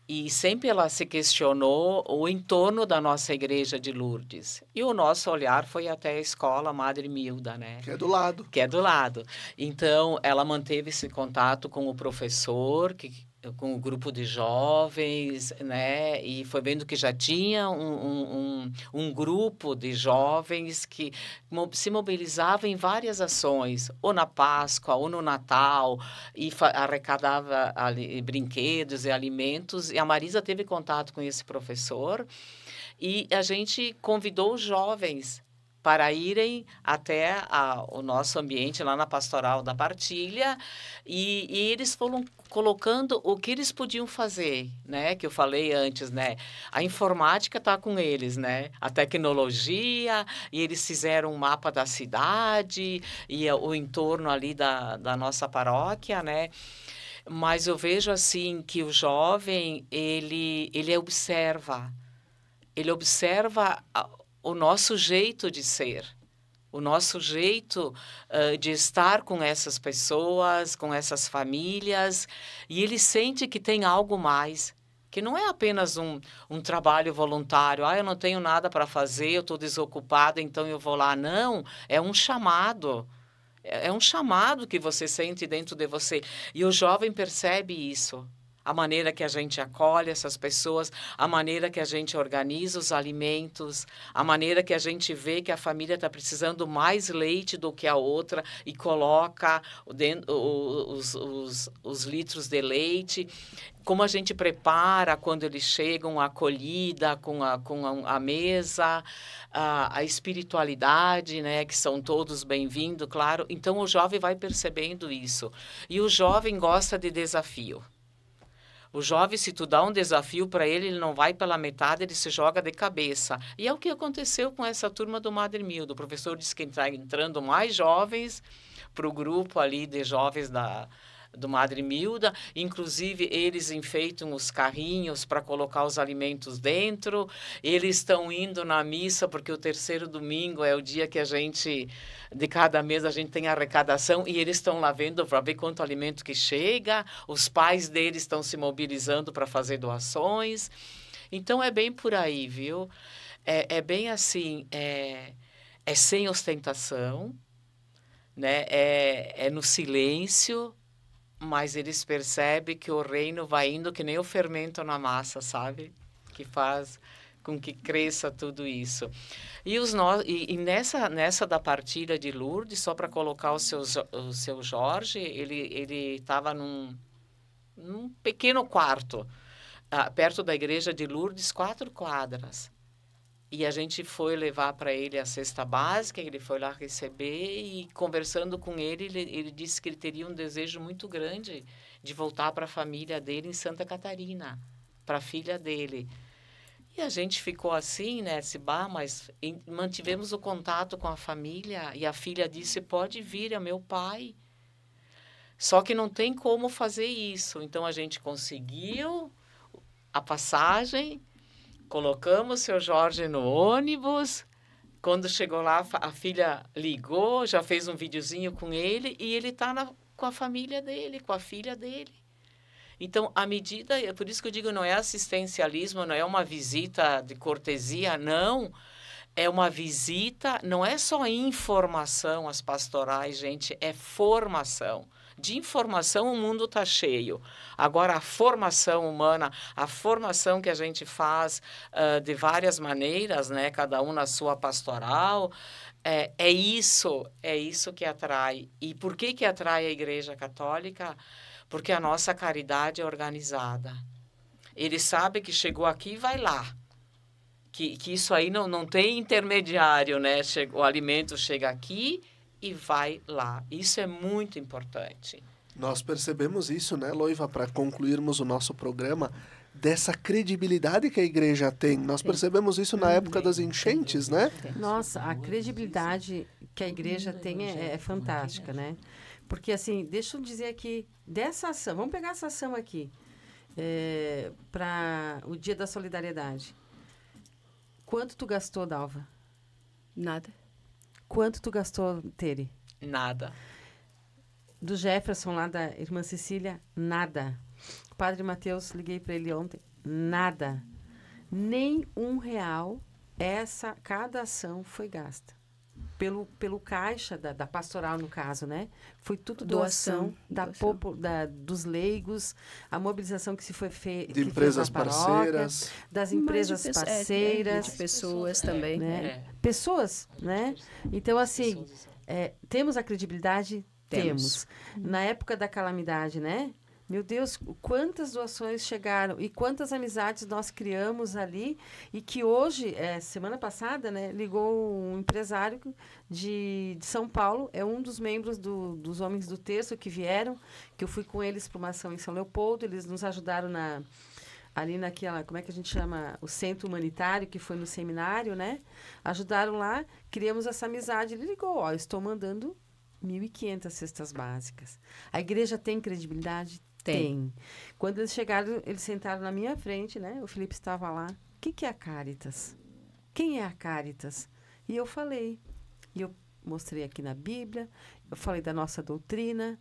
E sempre ela se questionou o entorno da nossa Igreja de Lourdes. E o nosso olhar foi até a escola Madre Milda, né? Que é do lado. Que é do lado. Então, ela manteve esse contato com o professor, com o grupo de jovens, né? E foi vendo que já tinha um grupo de jovens que se mobilizavam em várias ações, ou na Páscoa, ou no Natal, e arrecadava brinquedos e alimentos. E a Marisa teve contato com esse professor e a gente convidou os jovens para irem até o nosso ambiente lá na Pastoral da Partilha e eles foram colocando o que eles podiam fazer, né? Que eu falei antes, né? A informática está com eles, né? A tecnologia, e eles fizeram um mapa da cidade e o entorno ali da nossa paróquia, né? Mas eu vejo assim que o jovem, ele observa o nosso jeito de ser, o nosso jeito de estar com essas pessoas, com essas famílias, e ele sente que tem algo mais, que não é apenas um trabalho voluntário. Eu não tenho nada para fazer, eu estou desocupado, então eu vou lá. Não, é um chamado. É um chamado que você sente dentro de você. E o jovem percebe isso. A maneira que a gente acolhe essas pessoas, a maneira que a gente organiza os alimentos, a maneira que a gente vê que a família está precisando mais leite do que a outra e coloca os litros de leite. Como a gente prepara quando eles chegam, a acolhida com a mesa, a espiritualidade, né, que são todos bem-vindos, claro. Então, o jovem vai percebendo isso. E o jovem gosta de desafio. O jovem, se tu dá um desafio para ele, ele não vai pela metade, ele se joga de cabeça. E é o que aconteceu com essa turma do Madre Milda. O professor disse que está entrando mais jovens para o grupo ali de jovens do Madre Milda, inclusive eles enfeitam os carrinhos para colocar os alimentos dentro, eles estão indo na missa, porque o terceiro domingo é o dia que de cada mês a gente tem arrecadação, e eles estão lá vendo para ver quanto alimento que chega, os pais deles estão se mobilizando para fazer doações, então é bem por aí, viu? É bem assim, é sem ostentação, né? É no silêncio, mas eles percebem que o reino vai indo que nem o fermento na massa, sabe? Que faz com que cresça tudo isso. E nessa da partilha de Lourdes, só para colocar o seu Jorge, ele estava num pequeno quarto, perto da igreja de Lourdes, 4 quadras. E a gente foi levar para ele a cesta básica, ele foi lá receber e conversando com ele disse que ele teria um desejo muito grande de voltar para a família dele em Santa Catarina, para a filha dele. E a gente ficou assim, né, mas mantivemos o contato com a família e a filha disse, pode vir, é meu pai. Só que não tem como fazer isso. Então a gente conseguiu a passagem, colocamos o seu Jorge no ônibus. Quando chegou lá, a filha ligou, já fez um videozinho com ele e ele está com a família dele, com a filha dele. Então, à medida, é por isso que eu digo, não é assistencialismo, não é uma visita de cortesia, não. É uma visita, não é só informação, as pastorais, gente, é formação. De informação o mundo está cheio. Agora, a formação humana, a formação que a gente faz de várias maneiras, né, cada um na sua pastoral, é isso que atrai. E por que atrai a Igreja Católica? Porque a nossa caridade é organizada. Ele sabe que chegou aqui e vai lá. Que isso aí não tem intermediário, né? O alimento chega aqui e vai lá. Isso é muito importante. Nós percebemos isso, né, Loiva, para concluirmos o nosso programa, dessa credibilidade que a igreja tem. Nós percebemos isso na época das enchentes, né? Nossa, a credibilidade que a igreja tem é fantástica, né? Porque, assim, deixa eu dizer aqui, dessa ação, vamos pegar essa ação aqui, para o Dia da Solidariedade. Quanto tu gastou, Dalva? Nada. Quanto tu gastou, Tere? Nada. Do Jefferson, lá da irmã Cecília, nada. Padre Mateus, liguei para ele ontem, nada. Nem R$1, cada ação foi gasta. Pelo caixa da pastoral, no caso, né? Foi tudo doação, dos leigos, a mobilização que se foi feita. De empresas parceiras. Das empresas parceiras. De pessoas também. Né? Pessoas, né? Então, assim, temos a credibilidade? Temos. Na época da calamidade, né? Meu Deus, quantas doações chegaram e quantas amizades nós criamos ali, e que hoje, semana passada, né, ligou um empresário de São Paulo, é um dos membros dos Homens do Terço que vieram, que eu fui com eles para uma ação em São Leopoldo, eles nos ajudaram ali naquela, como é que a gente chama, o centro humanitário, que foi no seminário, né? Ajudaram lá, criamos essa amizade. Ele ligou, ó, estou mandando 1.500 cestas básicas. A igreja tem credibilidade? Tem. Quando eles chegaram, eles sentaram na minha frente, né? O Felipe estava lá. O que é a Caritas? Quem é a Caritas? E eu falei. E eu mostrei aqui na Bíblia, eu falei da nossa doutrina,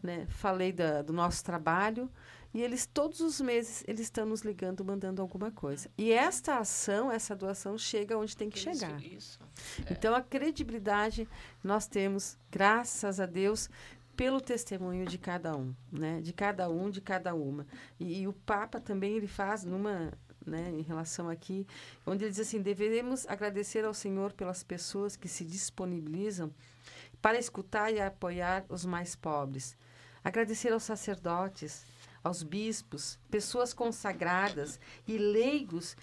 né? Falei do nosso trabalho. E eles, todos os meses, eles estão nos ligando, mandando alguma coisa. E esta ação, essa doação, chega onde tem que chegar. Isso. Então, a credibilidade nós temos, graças a Deus, pelo testemunho de cada um, né? De cada um, de cada uma. E o Papa também, ele faz né, em relação aqui, onde ele diz assim, devemos agradecer ao Senhor pelas pessoas que se disponibilizam para escutar e apoiar os mais pobres. Agradecer aos sacerdotes, aos bispos, pessoas consagradas e leigos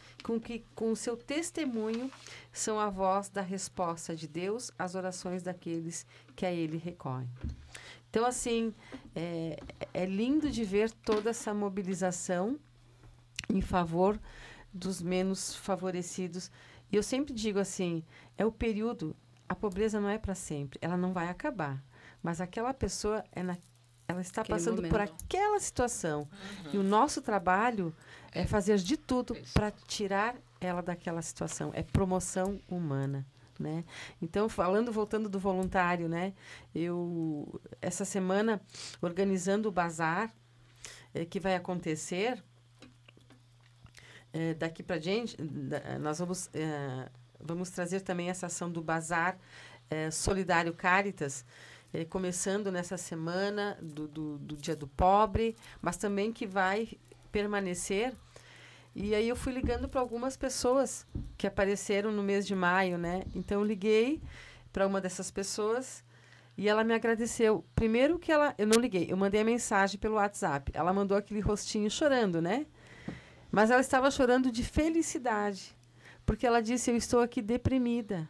com o seu testemunho são a voz da resposta de Deus às orações daqueles que a Ele recorrem. Então, assim, é lindo de ver toda essa mobilização em favor dos menos favorecidos. E eu sempre digo assim, é o período, a pobreza não é para sempre, ela não vai acabar, mas aquela pessoa ela está Aquele passando momento. por aquela situação. E o nosso trabalho é fazer de tudo para tirar ela daquela situação. É promoção humana, né? Então, voltando do voluntário, né? Eu, essa semana, organizando o bazar, que vai acontecer, daqui para diante, nós vamos trazer também essa ação do bazar Solidário Caritas, começando nessa semana do Dia do Pobre, mas também que vai permanecer. E aí eu fui ligando para algumas pessoas que apareceram no mês de maio, né? Então eu liguei para uma dessas pessoas e ela me agradeceu. Primeiro que eu não liguei, eu mandei a mensagem pelo WhatsApp. Ela mandou aquele rostinho chorando, né? Mas ela estava chorando de felicidade, porque ela disse, eu estou aqui deprimida.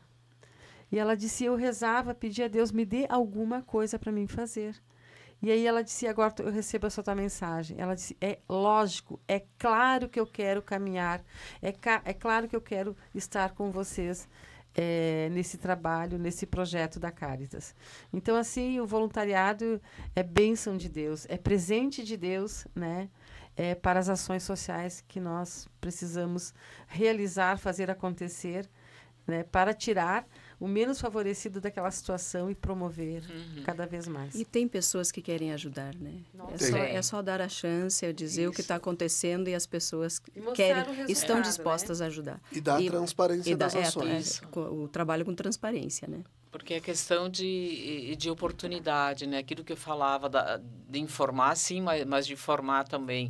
E ela disse, eu rezava, pedia a Deus, me dê alguma coisa para mim fazer. E aí ela disse, agora eu recebo essa tua mensagem. Ela disse, é lógico, é claro que eu quero caminhar, é claro que eu quero estar com vocês nesse trabalho, nesse projeto da Caritas. Então, assim, o voluntariado é bênção de Deus, é presente de Deus, né? Para as ações sociais que nós precisamos realizar, fazer acontecer, né? Para tirar o menos favorecido daquela situação e promover cada vez mais. E tem pessoas que querem ajudar, né? É só dar a chance, dizer Isso. o que está acontecendo e as pessoas resultado, estão dispostas a ajudar. E dar transparência das ações. O trabalho com transparência, né? Porque é questão de oportunidade, né? Aquilo que eu falava, de informar, sim, mas de formar também.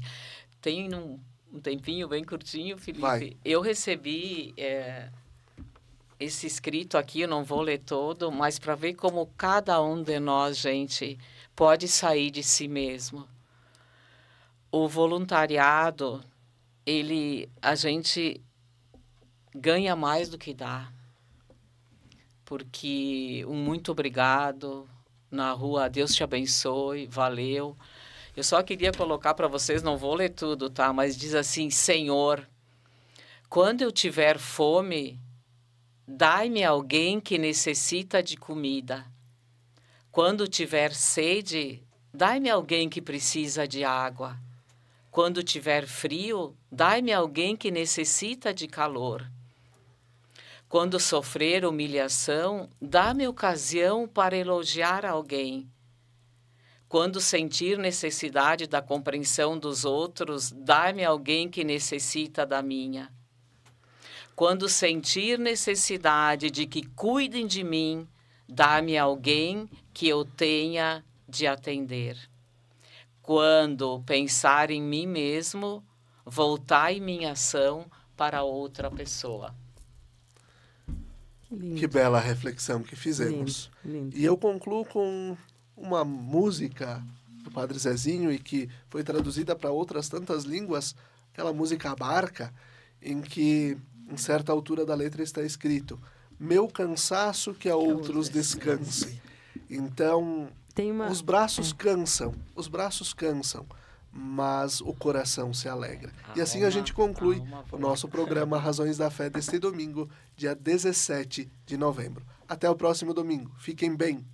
Tem um tempinho bem curtinho, Felipe. Vai. Eu recebi esse escrito aqui, eu não vou ler todo, mas para ver como cada um de nós, gente, pode sair de si mesmo. O voluntariado, a gente ganha mais do que dá. Porque um muito obrigado na rua, Deus te abençoe, valeu. Eu só queria colocar para vocês, não vou ler tudo, tá? Mas diz assim, Senhor, quando eu tiver fome, dai-me alguém que necessita de comida. Quando tiver sede, dai-me alguém que precisa de água. Quando tiver frio, dai-me alguém que necessita de calor. Quando sofrer humilhação, dá-me ocasião para elogiar alguém. Quando sentir necessidade da compreensão dos outros, dá-me alguém que necessita da minha. Quando sentir necessidade de que cuidem de mim, dá-me alguém que eu tenha de atender. Quando pensar em mim mesmo, voltai minha ação para outra pessoa. Lindo. Que bela reflexão que fizemos. Lindo, lindo. E eu concluo com uma música do Padre Zezinho e que foi traduzida para outras tantas línguas, aquela música A Barca, em que, em certa altura da letra, está escrito: meu cansaço que a outros descanse. Então, os braços cansam, mas o coração se alegra. E assim a gente conclui o nosso programa Razões da Fé deste domingo, dia 17 de novembro. Até o próximo domingo. Fiquem bem.